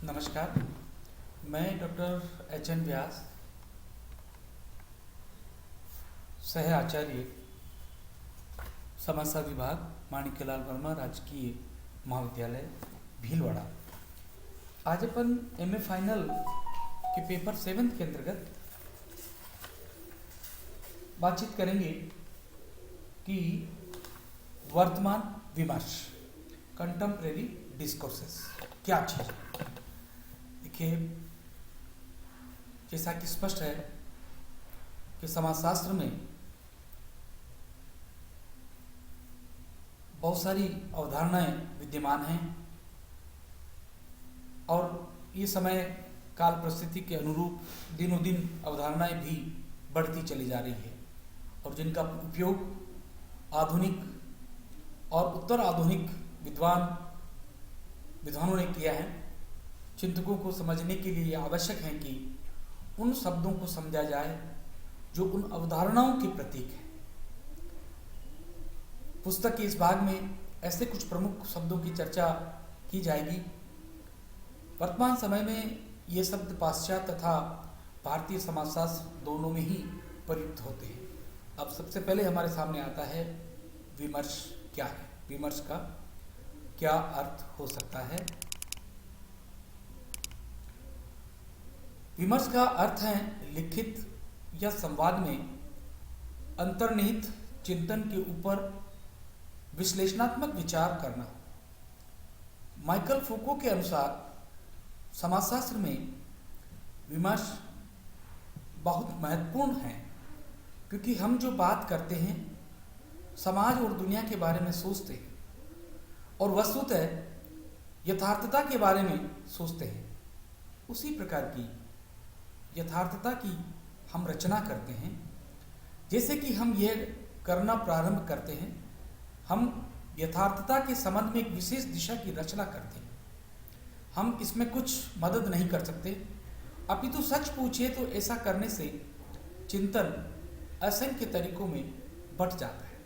नमस्कार। मैं doctor H N व्यास, सह आचार्य समाजशास्त्र विभाग, माणिक्यलाल वर्मा राजकीय महाविद्यालय भीलवाड़ा। आज अपन एमए फाइनल के पेपर 7 के अंतर्गत बातचीत करेंगे कि वर्तमान विमर्श, कंटेम्प्रेरी डिस्कोर्सेस क्या चीज़ है। देखिए, जैसा कि स्पष्ट है कि समाजशास्त्र में बहुत सारी अवधारणाएं विद्यमान हैं और ये समय काल परिस्थिति के अनुरूप दिनों दिन अवधारणाएं भी बढ़ती चली जा रही है और जिनका उपयोग आधुनिक और उत्तर आधुनिक विद्वानों ने किया है। चिंतकों को समझने के लिए आवश्यक है कि उन शब्दों को समझा जाए जो उन अवधारणाओं के प्रतीक है। पुस्तक के इस भाग में ऐसे कुछ प्रमुख शब्दों की चर्चा की जाएगी। वर्तमान समय में ये शब्द पाश्चात्य तथा भारतीय समाजशास्त्र दोनों में ही प्रयुक्त होते हैं। अब सबसे पहले हमारे सामने आता है विमर्श क्या है, विमर्श का क्या अर्थ हो सकता है। विमर्श का अर्थ है लिखित या संवाद में अंतर्निहित चिंतन के ऊपर विश्लेषणात्मक विचार करना। माइकल फूको के अनुसार समाजशास्त्र में विमर्श बहुत महत्वपूर्ण है, क्योंकि हम जो बात करते हैं समाज और दुनिया के बारे में सोचते हैं और वस्तुतः यथार्थता के बारे में सोचते हैं। उसी प्रकार की यथार्थता की हम रचना करते हैं। जैसे कि हम यह करना प्रारंभ करते हैं, हम यथार्थता के संबंध में एक विशेष दिशा की रचना करते हैं। हम इसमें कुछ मदद नहीं कर सकते, अपितु सच पूछिए तो ऐसा करने से चिंतन असंख्य तरीकों में बंट जाता है।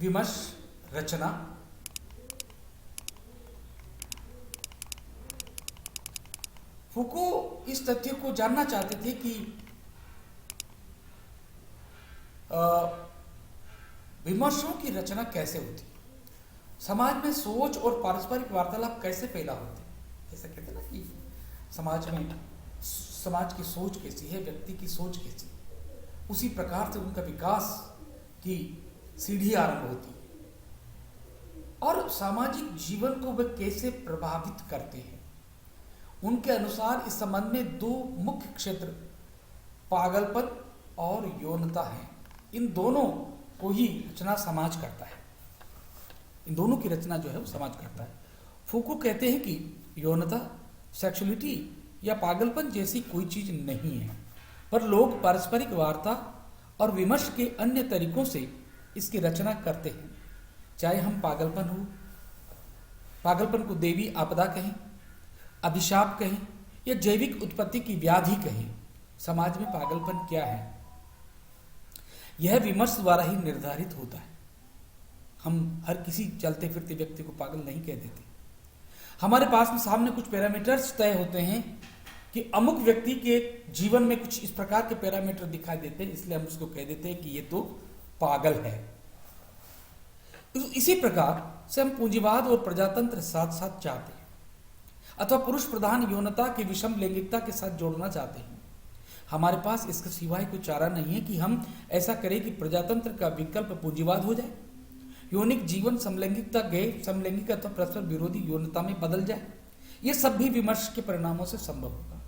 विमर्श रचना फूको इस तथ्य को जानना चाहते थे कि विमर्शों की रचना कैसे होती, समाज में सोच और पारस्परिक वार्तालाप कैसे पैदा होते। जैसा कहते हैं ना कि समाज की सोच कैसी है, व्यक्ति की सोच कैसी है, उसी प्रकार से उनका विकास की सीढ़ी आरंभ होती है और सामाजिक जीवन को वे कैसे प्रभावित करते हैं। उनके अनुसार इस संबंध में दो मुख्य क्षेत्र पागलपन और यौनता हैं। इन दोनों को ही रचना समाज करता है। इन दोनों की रचना जो है वो समाज करता है। फूको कहते हैं कि यौनता, सेक्सुअलिटी या पागलपन जैसी कोई चीज नहीं है, पर लोग पारस्परिक वार्ता और विमर्श के अन्य तरीकों से इसकी रचना करते हैं। चाहे हम पागलपन को देवी आपदा कहें, अभिशाप कहें या जैविक उत्पत्ति की व्याधि कहें, समाज में पागलपन क्या है यह विमर्श द्वारा ही निर्धारित होता है। हम हर किसी चलते फिरते व्यक्ति को पागल नहीं कह देते। हमारे पास में सामने कुछ पैरामीटर्स तय होते हैं कि अमुक व्यक्ति के जीवन में कुछ इस प्रकार के पैरामीटर दिखाई देते हैं, इसलिए हम उसको कह देते हैं कि ये तो पागल है। इसी प्रकार से हम पूंजीवाद और प्रजातंत्र साथ साथ चाहते हैं, अथवा पुरुष प्रधान यौनता के विषम लैंगिकता के साथ जोड़ना चाहते हैं। हमारे पास इसके सिवाय कोई चारा नहीं है कि हम ऐसा करें कि प्रजातंत्र का विकल्प पूंजीवाद हो जाए, यौनिक जीवन समलैंगिकता गैर समलैंगिक अथवा परस्पर विरोधी यौनता में बदल जाए। ये सब भी विमर्श के परिणामों से संभव होगा।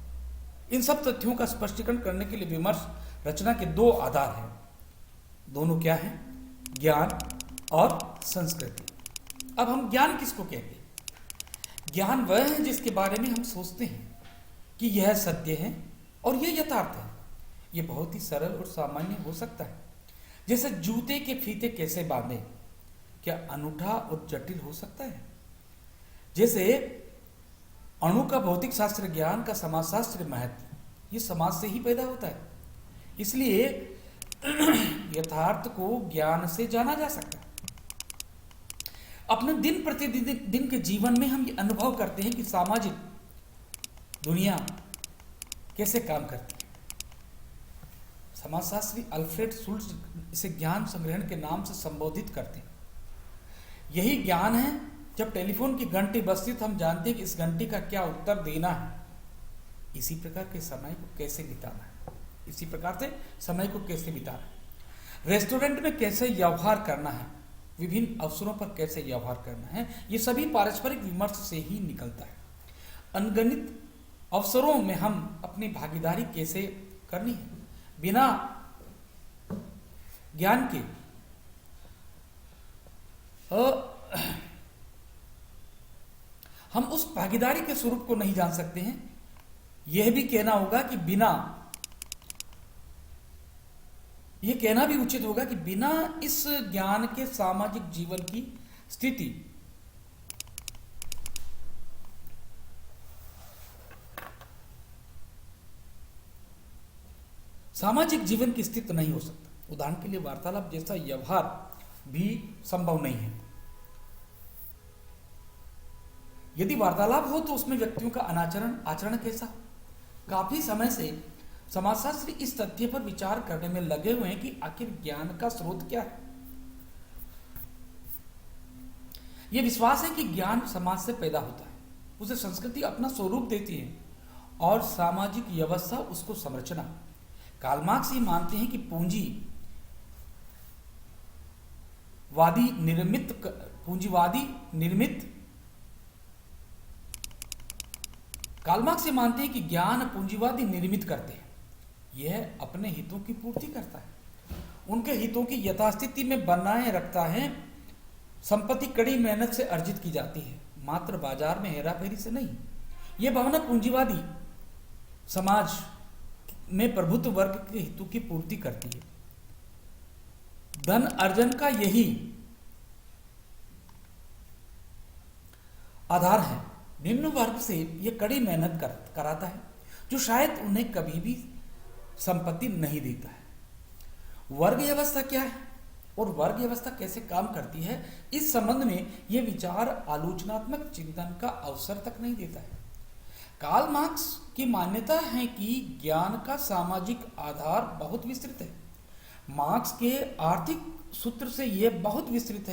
इन सब तथ्यों का स्पष्टीकरण करने के लिए विमर्श रचना के दो आधार हैं। दोनों क्या हैं? ज्ञान और संस्कृति। अब हम ज्ञान किसको कहते हैं? ज्ञान वह है जिसके बारे में हम सोचते हैं कि यह सत्य है और यह यथार्थ है। यह बहुत ही सरल और सामान्य हो सकता है, जैसे जूते के फीते कैसे बांधे। क्या अनूठा और जटिल हो सकता है? जैसे अणु का भौतिक शास्त्र ज्ञान का समाजशास्त्र महत्व, यह समाज से ही पैदा होता है। इसलिए यथार्थ को ज्ञान से जाना जा सकता है। अपने दिन प्रतिदिन दिन के जीवन में हम ये अनुभव करते हैं कि सामाजिक दुनिया कैसे काम करती है। समाजशास्त्री अल्फ्रेड शुल्ट्ज इसे ज्ञान संग्रहण के नाम से संबोधित करते हैं। यही ज्ञान है, जब टेलीफोन की घंटी बजती तो हम जानते हैं कि इस घंटी का क्या उत्तर देना है, इसी प्रकार के समय को कैसे बिताना है, इसी प्रकार से समय को कैसे बिताना है, रेस्टोरेंट में कैसे व्यवहार करना है, विभिन्न अवसरों पर कैसे व्यवहार करना है, ये सभी पारस्परिक विमर्श से ही निकलता है। अनगणित अवसरों में हम अपनी भागीदारी कैसे करनी है, बिना ज्ञान के हम उस भागीदारी के स्वरूप को नहीं जान सकते हैं। यह भी कहना होगा कि यह कहना भी उचित होगा कि बिना इस ज्ञान के सामाजिक जीवन की स्थिति सामाजिक जीवन की स्थिति नहीं हो सकता। उदाहरण के लिए वार्तालाप जैसा व्यवहार भी संभव नहीं है। यदि वार्तालाप हो तो उसमें व्यक्तियों का आचरण कैसा। काफी समय से समाजशास्त्री इस तथ्य पर विचार करने में लगे हुए हैं कि आखिर ज्ञान का स्रोत क्या है। यह विश्वास है कि ज्ञान समाज से पैदा होता है, उसे संस्कृति अपना स्वरूप देती है और सामाजिक व्यवस्था उसको संरचना। कार्ल मार्क्स ये मानते हैं कि पूंजीवादी निर्मित कार्ल मार्क्स ये मानते हैं कि ज्ञान पूंजीवादी निर्मित करते हैं। यह अपने हितों की पूर्ति करता है, उनके हितों की यथास्थिति में बनाए रखता है। संपत्ति कड़ी मेहनत से अर्जित की जाती है, मात्र बाजार में हेराफेरी से नहीं। यह भावना पूंजीवादी समाज में प्रभुत्व वर्ग के हितों की पूर्ति करती है। धन अर्जन का यही आधार है। निम्न वर्ग से यह कड़ी मेहनत कराता है, जो शायद उन्हें कभी भी संपत्ति नहीं देता है। वर्ग व्यवस्था क्या है और वर्ग व्यवस्था कैसे काम करती है, इस संबंध में यह विचार आलोचनात्मक चिंतन का अवसर तक नहीं देता है। कार्ल मार्क्स की मान्यता है कि ज्ञान का सामाजिक आधार बहुत विस्तृत है। मार्क्स के आर्थिक सूत्र से यह बहुत विस्तृत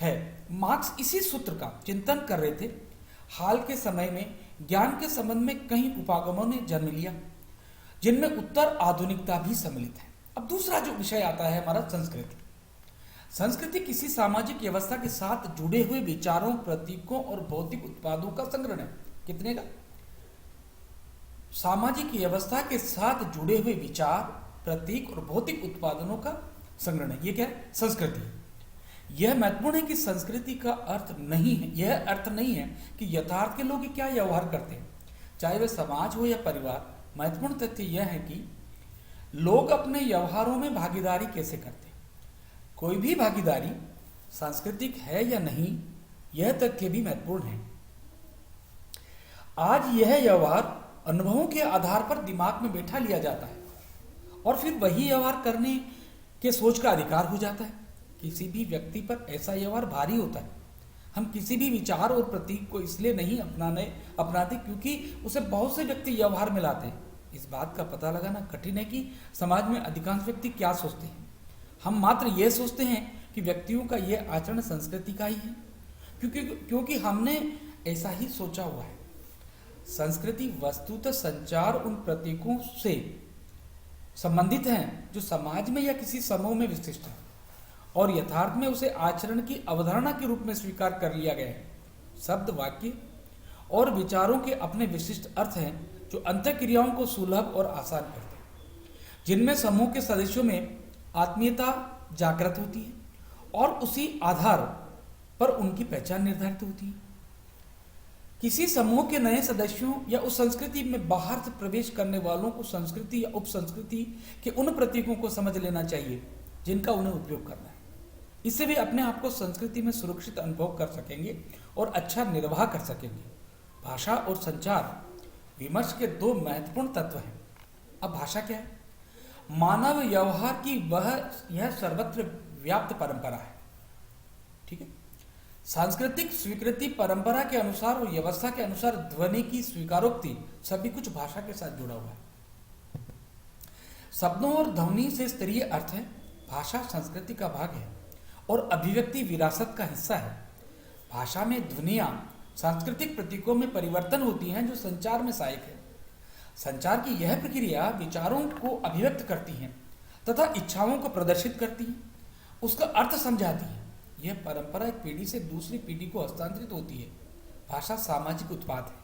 है मार्क्स इसी सूत्र का चिंतन कर रहे थे। हाल के समय में ज्ञान के संबंध में कई उपागमों ने जन्म लिया, जिनमें उत्तर आधुनिकता भी सम्मिलित है। अब दूसरा जो विषय आता है हमारा संस्कृति। संस्कृति किसी सामाजिक व्यवस्था के साथ जुड़े हुए विचारों, प्रतीकों और भौतिक उत्पादों का संग्रह है। कितने का? सामाजिक व्यवस्था के साथ जुड़े हुए विचार, प्रतीक और भौतिक उत्पादनों का संग्रह है। यह क्या है? संस्कृति। यह महत्वपूर्ण है कि संस्कृति का अर्थ नहीं है, यह अर्थ नहीं है कि यथार्थ के लोग क्या व्यवहार करते हैं, चाहे वह समाज हो या परिवार। महत्वपूर्ण तथ्य यह है कि लोग अपने व्यवहारों में भागीदारी कैसे करते हैं। कोई भी भागीदारी सांस्कृतिक है या नहीं, यह तथ्य भी महत्वपूर्ण है। आज यह व्यवहार अनुभवों के आधार पर दिमाग में बैठा लिया जाता है और फिर वही व्यवहार करने के सोच का अधिकार हो जाता है। किसी भी व्यक्ति पर ऐसा व्यवहार भारी होता है। हम किसी भी विचार और प्रतीक को इसलिए नहीं अपनाते क्योंकि उसे बहुत से व्यक्ति व्यवहार में लाते हैं। इस बात का पता लगाना कठिन है कि समाज में अधिकांश व्यक्ति क्या सोचते हैं। हम मात्र यह सोचते हैं कि व्यक्तियों का यह आचरण संस्कृति का ही है, क्योंकि हमने ऐसा ही सोचा हुआ है। संस्कृति वस्तुतः संचार उन प्रतीकों से संबंधित हैं जो समाज में या किसी समूह में विशिष्ट है और यथार्थ में उसे आचरण की अवधारणा के रूप में स्वीकार कर लिया गया है। शब्द, वाक्य और विचारों के अपने विशिष्ट अर्थ हैं जो अंतःक्रियाओं को सुलभ और आसान करते हैं, जिनमें समूह के सदस्यों में आत्मीयता जागृत होती है और उसी आधार पर उनकी पहचान निर्धारित होती है। किसी समूह के नए सदस्यों या उस संस्कृति में बाहर से प्रवेश करने वालों को संस्कृति या उपसंस्कृति के उन प्रतीकों को समझ लेना चाहिए जिनका उन्हें उपयोग करना है। इससे वे अपने आप को संस्कृति में सुरक्षित अनुभव कर सकेंगे और अच्छा निर्वाह कर सकेंगे। भाषा और संचार विमर्श के दो महत्वपूर्ण तत्व हैं। अब भाषा क्या है? मानव व्यवहार की यह सर्वत्र व्याप्त परंपरा है। ठीक है, सांस्कृतिक स्वीकृति, परंपरा के अनुसार और व्यवस्था के अनुसार ध्वनि की स्वीकारोक्ति सभी कुछ भाषा के साथ जुड़ा हुआ है। शब्दों और ध्वनि से स्तरीय अर्थ है। भाषा संस्कृति का भाग है और अभिव्यक्ति विरासत का हिस्सा है। भाषा में ध्वनियां सांस्कृतिक प्रतीकों में परिवर्तन होती हैं जो संचार में सहायक है। संचार की यह प्रक्रिया विचारों को अभिव्यक्त करती है तथा इच्छाओं को प्रदर्शित करती है, उसका अर्थ समझाती है। यह परंपरा एक पीढ़ी से दूसरी पीढ़ी को हस्तांतरित होती है। भाषा सामाजिक उत्पाद है।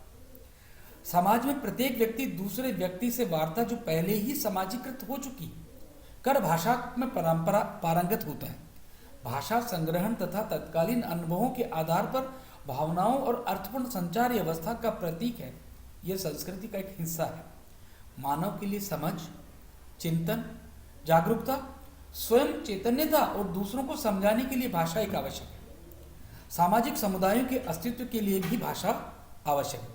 समाज में प्रत्येक व्यक्ति दूसरे व्यक्ति से वार्ता जो पहले ही सामाजिकृत हो चुकी कर भाषा में परंपरा पारंगत होता है। भाषा संग्रहण तथा तत्कालीन अनुभवों के आधार पर भावनाओं और अर्थपूर्ण संचार व्यवस्था का प्रतीक है। यह संस्कृति का एक हिस्सा है। मानव के लिए समझ, चिंतन, जागरूकता, स्वयं चैतन्यता और दूसरों को समझाने के लिए भाषा एक आवश्यक है। सामाजिक समुदायों के अस्तित्व के लिए भी भाषा आवश्यक है।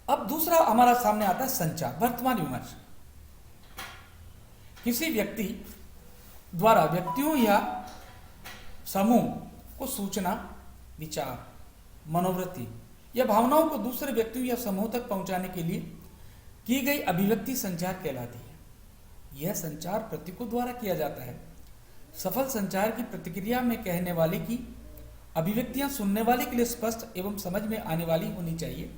अब दूसरा हमारा सामने आता है संचार, वर्तमान विमर्श। किसी व्यक्ति द्वारा व्यक्तियों या समूह को सूचना, विचार, मनोवृत्ति या भावनाओं को दूसरे व्यक्तियों या समूह तक पहुंचाने के लिए की गई अभिव्यक्ति संचार कहलाती है। यह संचार प्रतीकों द्वारा किया जाता है। सफल संचार की प्रतिक्रिया में कहने वाले की अभिव्यक्तियां सुनने वाले के लिए स्पष्ट एवं समझ में आने वाली होनी चाहिए।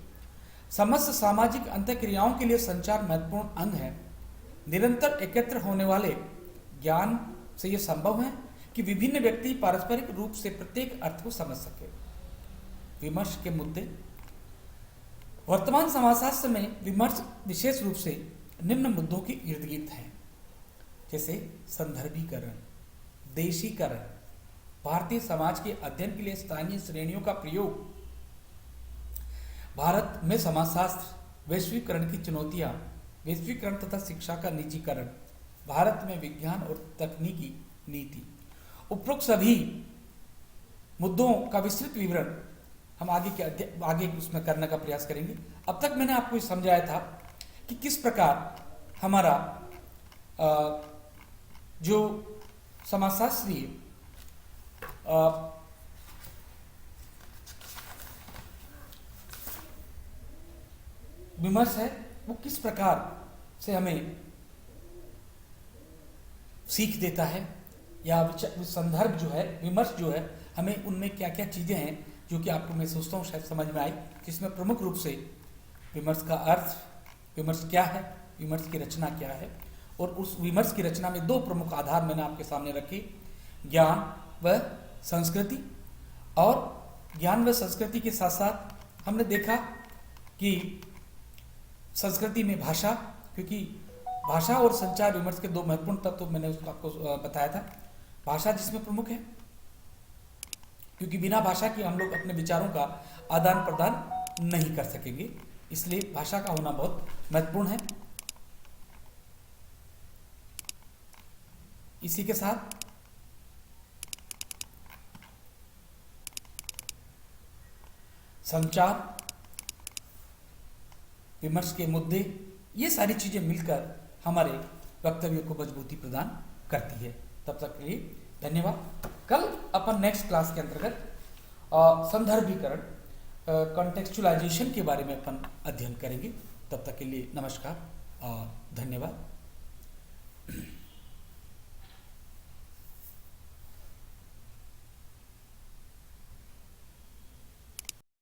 समस्त सामाजिक अंतःक्रियाओं के लिए संचार महत्वपूर्ण अंग है। निरंतर एकत्र होने वाले ज्ञान से यह संभव है कि विभिन्न व्यक्ति पारस्परिक रूप से प्रत्येक अर्थ को समझ सके। विमर्श के मुद्दे। वर्तमान समाजशास्त्र में विमर्श विशेष रूप से निम्न मुद्दों के इर्द गिर्द है, जैसे संदर्भीकरण, देशीकरण, भारतीय समाज के अध्ययन के लिए स्थानीय श्रेणियों का प्रयोग, भारत में समाजशास्त्र, वैश्वीकरण की चुनौतियां, वैश्वीकरण तथा शिक्षा का निजीकरण, भारत में विज्ञान और तकनीकी नीति। उपरोक्त सभी मुद्दों का विस्तृत विवरण हम आगे उसमें करने का प्रयास करेंगे। अब तक मैंने आपको समझाया था कि किस प्रकार हमारा जो समाजशास्त्रीय विमर्श है वो किस प्रकार से हमें सीख देता है, या संदर्भ जो है, विमर्श जो है, हमें उनमें क्या क्या चीजें हैं जो कि आपको मैं सोचता हूँ शायद समझ में आई, जिसमें प्रमुख रूप से विमर्श का अर्थ, विमर्श क्या है, विमर्श की रचना क्या है, और उस विमर्श की रचना में दो प्रमुख आधार मैंने आपके सामने रखे, ज्ञान व संस्कृति। और ज्ञान व संस्कृति के साथ साथ हमने देखा कि संस्कृति में भाषा, क्योंकि भाषा और संचार विमर्श के दो महत्वपूर्ण तत्व मैंने उसको आपको बताया था। भाषा जिसमें प्रमुख है, क्योंकि बिना भाषा के हम लोग अपने विचारों का आदान प्रदान नहीं कर सकेंगे, इसलिए भाषा का होना बहुत महत्वपूर्ण है। इसी के साथ संचार, विमर्श के मुद्दे, ये सारी चीजें मिलकर हमारे वक्तव्य को मजबूती प्रदान करती है। तब तक के लिए धन्यवाद। कल अपन नेक्स्ट क्लास के अंतर्गत संदर्भीकरण, कॉन्टेक्चुअलाइजेशन के बारे में अपन अध्ययन करेंगे। तब तक के लिए नमस्कार और धन्यवाद।